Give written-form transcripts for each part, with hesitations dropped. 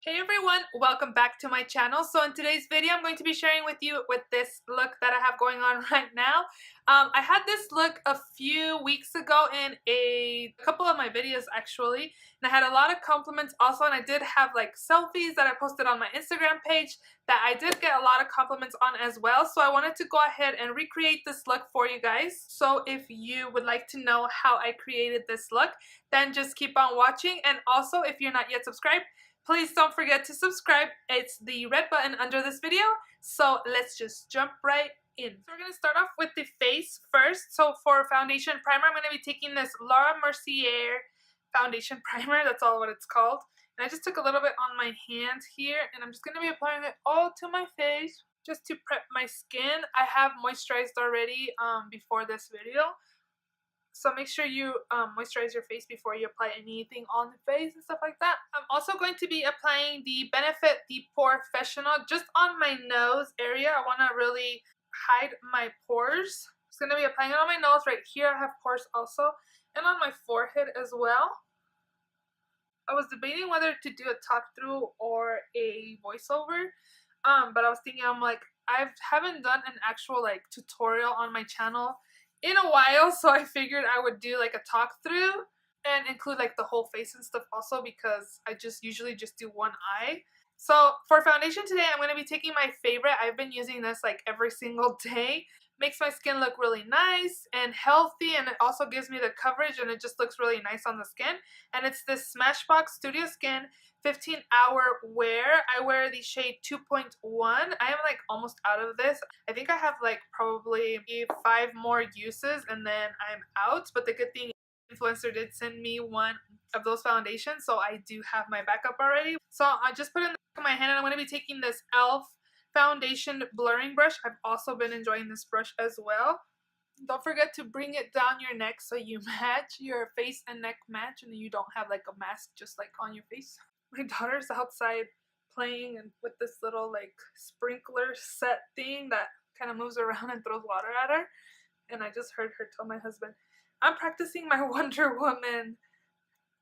Hey everyone, welcome back to my channel. So in today's video, I'm going to be sharing with you this look that I have going on right now. I had this look a few weeks ago in a couple of my videos actually, and I had a lot of compliments also, and I did have like selfies that I posted on my Instagram page that I did get a lot of compliments on as well. So I wanted to go ahead and recreate this look for you guys. So if you would like to know how I created this look, then just keep on watching. And also, if you're not yet subscribed, please don't forget to subscribe. It's the red button under this video. So let's just jump right in. So we're going to start off with the face first. So for foundation primer, I'm going to be taking this Laura Mercier foundation primer. That's all what it's called. And I just took a little bit on my hand here, and I'm just going to be applying it all to my face just to prep my skin. I have moisturized already before this video. So make sure you moisturize your face before you apply anything on the face and stuff like that. I'm also going to be applying the Benefit the Professional just on my nose area. I want to really hide my pores. I'm just going to be applying it on my nose right here. I have pores also. And on my forehead as well. I was debating whether to do a talk through or a voiceover. But I was thinking, I haven't done an actual like tutorial on my channel in a while, so I figured I would do like a talk through and include like the whole face and stuff also, because I just usually just do one eye. So for foundation today, I'm going to be taking my favorite. I've been using this like every single day. Makes my skin look really nice and healthy, and it also gives me the coverage, and it just looks really nice on the skin. And it's this Smashbox Studio Skin 15-hour wear. I wear the shade 2.1. I am like almost out of this. I think I have like probably 5 more uses and then I'm out. But the good thing, Influencer did send me one of those foundations, so I do have my backup already. So I just put it in the back of my hand, and I'm going to be taking this e.l.f. foundation blurring brush. I've also been enjoying this brush as well. Don't forget to bring it down your neck so you match, your face and neck match, and you don't have like a mask just like on your face. My daughter's outside playing and with this little like sprinkler set thing that kind of moves around and throws water at her. And I just heard her tell my husband, I'm practicing my Wonder Woman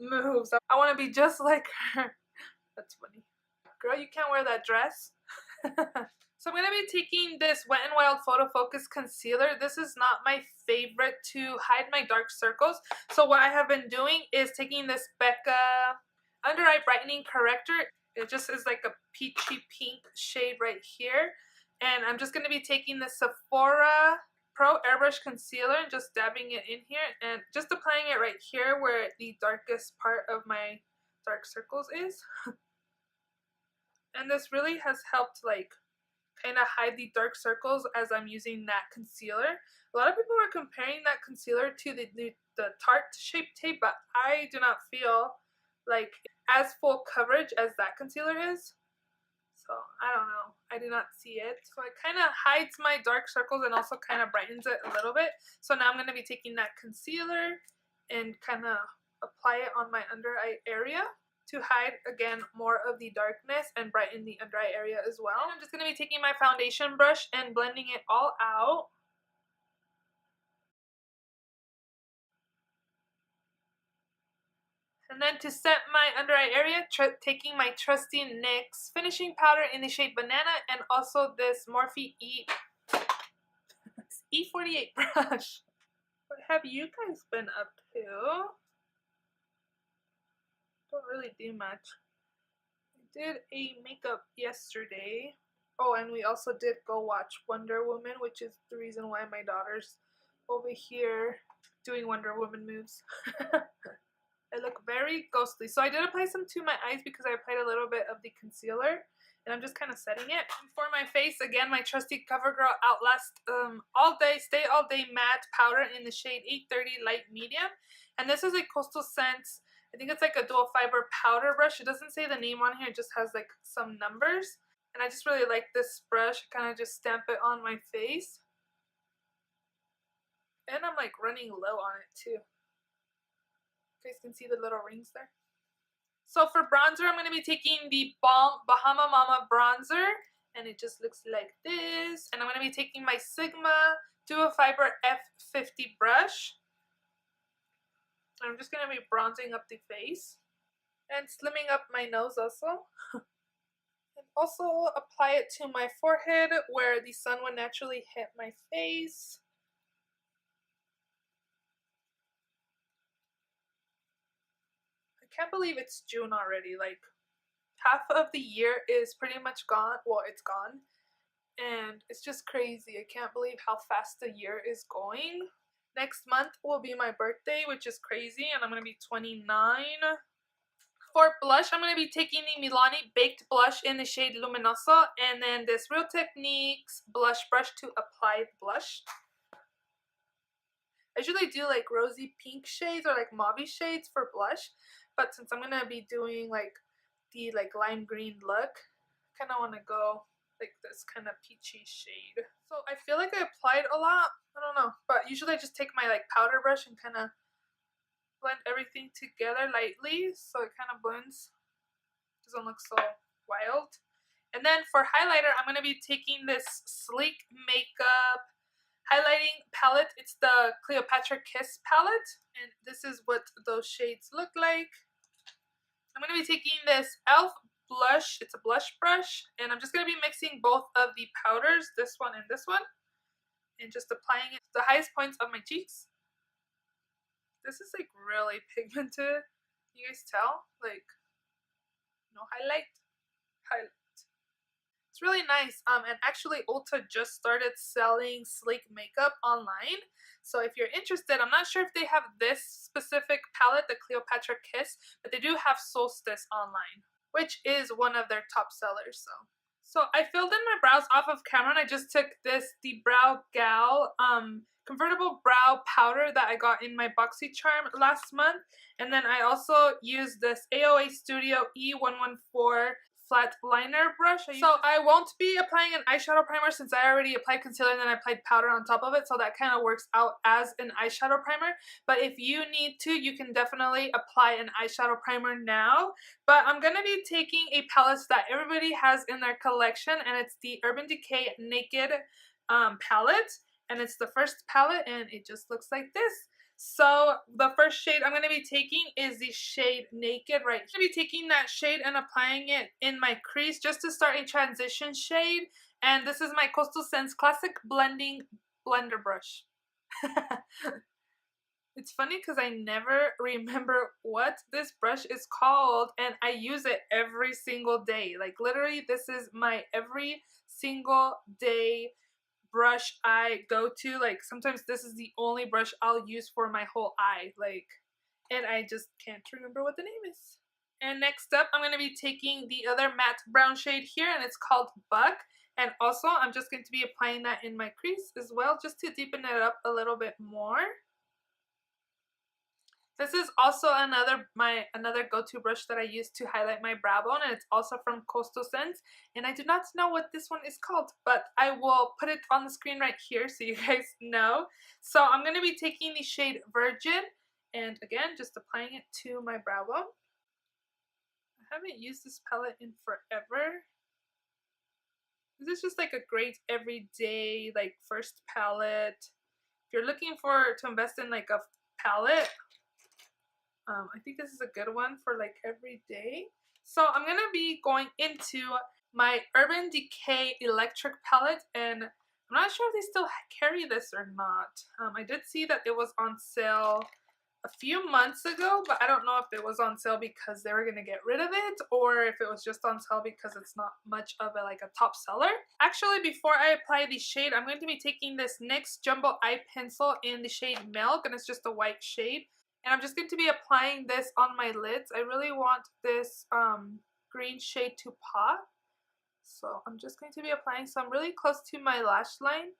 moves. I want to be just like her. That's funny. Girl, you can't wear that dress. So I'm going to be taking this Wet n Wild Photo Focus Concealer. This is not my favorite to hide my dark circles. So what I have been doing is taking this Becca Under Eye Brightening Corrector. It just is like a peachy pink shade right here. And I'm just going to be taking the Sephora Pro Airbrush Concealer and just dabbing it in here. And just applying it right here where the darkest part of my dark circles is. And this really has helped like kind of hide the dark circles as I'm using that concealer. A lot of people are comparing that concealer to the Tarte Shape Tape, but I do not feel like as full coverage as that concealer is. So I don't know. I do not see it. So it kind of hides my dark circles and also kind of brightens it a little bit. So now I'm going to be taking that concealer and kind of apply it on my under eye area to hide, again, more of the darkness and brighten the under eye area as well. And I'm just going to be taking my foundation brush and blending it all out. And then to set my under eye area, taking my trusty NYX finishing powder in the shade Banana, and also this Morphe E48 brush. What have you guys been up to? Don't really do much. I did a makeup yesterday. Oh, and we also did go watch Wonder Woman, which is the reason why my daughter's over here doing Wonder Woman moves. I look very ghostly. So I did apply some to my eyes because I applied a little bit of the concealer. And I'm just kind of setting it. And for my face, again, my trusty CoverGirl Outlast Stay All Day Matte Powder in the shade 830 Light Medium. And this is a Coastal Scents. I think it's like a dual fiber powder brush. It doesn't say the name on here. It just has like some numbers. And I just really like this brush. Kind of just stamp it on my face. And I'm like running low on it too. You guys can see the little rings there. So for bronzer, I'm going to be taking the Balm Bahama Mama bronzer, and it just looks like this. And I'm going to be taking my Sigma Duo Fiber F50 brush. And I'm just going to be bronzing up the face. And slimming up my nose also. And also apply it to my forehead where the sun would naturally hit my face. I can't believe it's June already. Like, half of the year is pretty much gone. Well, it's gone. And it's just crazy. I can't believe how fast the year is going. Next month will be my birthday, which is crazy, and I'm going to be 29. For blush, I'm going to be taking the Milani Baked Blush in the shade Luminoso, and then this Real Techniques blush brush to apply blush. I usually do like rosy pink shades or like mauve shades for blush, but since I'm going to be doing like the lime green look, I kind of want to go like this kind of peachy shade. So I feel like I applied a lot. I don't know, but usually I just take my powder brush and kind of blend everything together lightly so it kind of blends. Doesn't look so wild. And then for highlighter, I'm going to be taking this Sleek Makeup highlighting palette. It's the Cleopatra Kiss palette, and this is what those shades look like. I'm going to be taking this e.l.f. blush. It's a blush brush, and I'm just going to be mixing both of the powders, this one and this one, and just applying it to the highest points of my cheeks. This is like really pigmented. You guys tell? Like, no highlight. It's really nice. And actually Ulta just started selling Sleek makeup online. So if you're interested, I'm not sure if they have this specific palette, the Cleopatra Kiss, but they do have Solstice online, which is one of their top sellers. So I filled in my brows off of camera, and I just took the Brow Gal convertible brow powder that I got in my BoxyCharm last month. And then I also used this AOA Studio E114 flat liner brush. So I won't be applying an eyeshadow primer since I already applied concealer and then I applied powder on top of it, so that kind of works out as an eyeshadow primer. But if you need to, you can definitely apply an eyeshadow primer now. But I'm going to be taking a palette that everybody has in their collection, and it's the Urban Decay Naked palette. And it's the first palette, and it just looks like this. So the first shade I'm going to be taking is the shade Naked right here. I'm going to be taking that shade and applying it in my crease just to start a transition shade. And this is my Coastal Scents Classic Blending Blender Brush. It's funny because I never remember what this brush is called, and I use it every single day. Like, literally, this is my every single day brush I go to. Like, sometimes this is the only brush I'll use for my whole eye, like, and I just can't remember what the name is. And next up, I'm going to be taking the other matte brown shade here, and it's called Buck. And also, I'm just going to be applying that in my crease as well, just to deepen it up a little bit more. This is also another go-to brush that I use to highlight my brow bone, and it's also from Coastal Scents, and I do not know what this one is called, but I will put it on the screen right here so you guys know. So I'm going to be taking the shade Virgin, and again, just applying it to my brow bone. I haven't used this palette in forever. This is just like a great everyday, like, first palette. If you're looking to invest in like a palette, I think this is a good one for like every day. So I'm going to be going into my Urban Decay Electric palette, and I'm not sure if they still carry this or not. I did see that it was on sale a few months ago, but I don't know if it was on sale because they were going to get rid of it, or if it was just on sale because it's not much of a top seller. Actually, before I apply the shade, I'm going to be taking this NYX Jumbo Eye Pencil in the shade Milk, and it's just a white shade. And I'm just going to be applying this on my lids. I really want this green shade to pop. So I'm just going to be applying some really close to my lash line.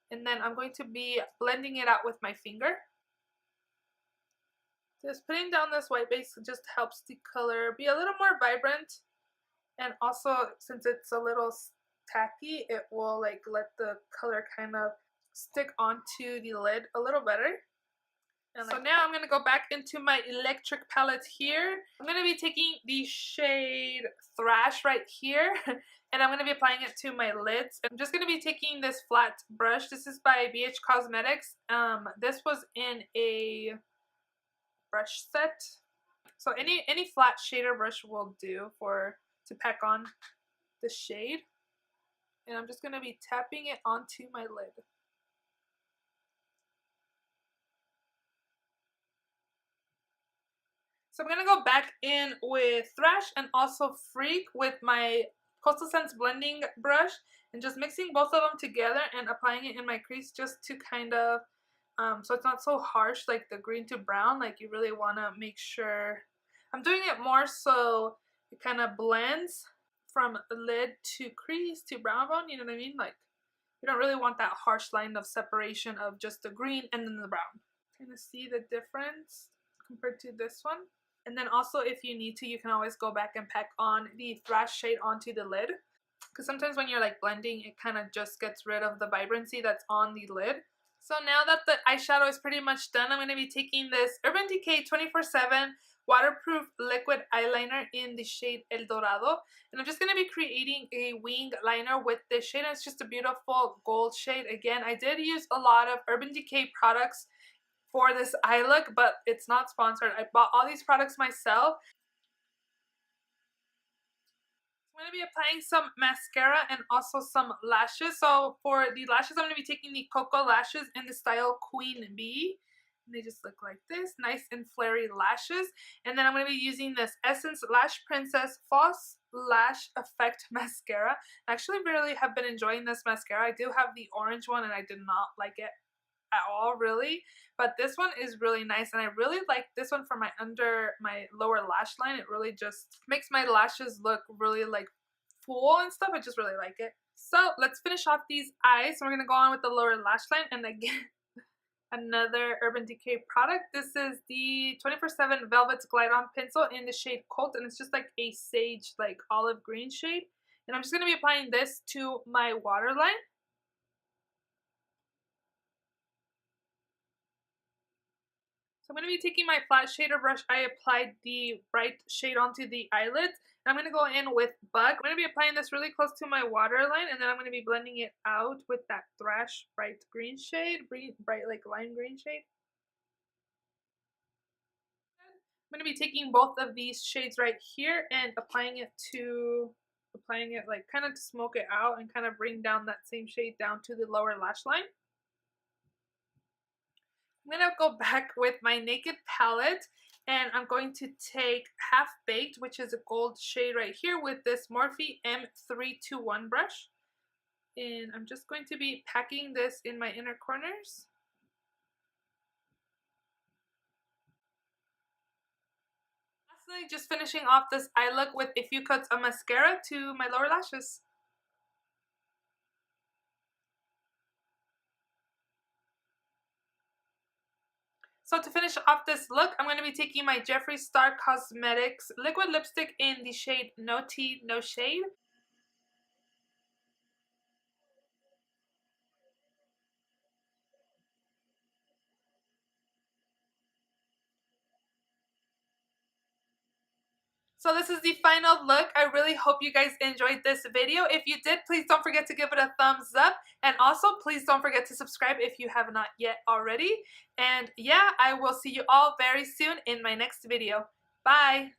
And then I'm going to be blending it out with my finger. Just putting down this white base just helps the color be a little more vibrant. And also, since it's a little tacky, it will let the color kind of stick onto the lid a little better. So now I'm going to go back into my electric palette here. I'm going to be taking the shade Thrash right here, and I'm going to be applying it to my lids. I'm just going to be taking this flat brush. This is by BH Cosmetics. This was in a brush set. So any flat shader brush will do to pack on the shade. And I'm just going to be tapping it onto my lid. So I'm going to go back in with Thrash and also Freak with my Coastal Scents blending brush and just mixing both of them together and applying it in my crease just to kind of, so it's not so harsh like the green to brown. Like you really want to make sure, I'm doing it more so it kind of blends from lid to crease to brown bone, you know what I mean? Like you don't really want that harsh line of separation of just the green and then the brown. Kind of see the difference compared to this one. And then also if you need to, you can always go back and pack on the Thrash shade onto the lid. Because sometimes when you're like blending, it kind of just gets rid of the vibrancy that's on the lid. So now that the eyeshadow is pretty much done, I'm going to be taking this Urban Decay 24/7 waterproof liquid eyeliner in the shade El Dorado. And I'm just going to be creating a wing liner with this shade. It's just a beautiful gold shade. Again, I did use a lot of Urban Decay products for this eye look, but it's not sponsored. I bought all these products myself. I'm going to be applying some mascara and also some lashes. So for the lashes, I'm going to be taking the Cocoa lashes in the style Queen Bee. And they just look like this, nice and flary lashes. And then I'm going to be using this Essence Lash Princess False Lash Effect Mascara. I actually really have been enjoying this mascara. I do have the orange one and I did not like it at all, really, but this one is really nice, and I really like this one for my lower lash line. It really just makes my lashes look really like full and stuff. I just really like it. So let's finish off these eyes. So we're gonna go on with the lower lash line, and again another Urban Decay product. This is the 24/7 Velvet's Glide On Pencil in the shade Colt, and it's just like a sage like olive green shade, and I'm just gonna be applying this to my waterline. So I'm going to be taking my flat shader brush. I applied the bright shade onto the eyelids. And I'm going to go in with Bug. I'm going to be applying this really close to my waterline. And then I'm going to be blending it out with that Thrash bright green shade. Bright like lime green shade. I'm going to be taking both of these shades right here and applying it like kind of to smoke it out and kind of bring down that same shade down to the lower lash line. I'm going to go back with my Naked palette, and I'm going to take Half Baked, which is a gold shade right here, with this Morphe M321 brush. And I'm just going to be packing this in my inner corners. Lastly, just finishing off this eye look with a few coats of mascara to my lower lashes. So to finish off this look, I'm going to be taking my Jeffree Star Cosmetics liquid lipstick in the shade No Tea, No Shade. So this is the final look. I really hope you guys enjoyed this video. If you did, please don't forget to give it a thumbs up. And also, please don't forget to subscribe if you have not yet already. And yeah, I will see you all very soon in my next video. Bye!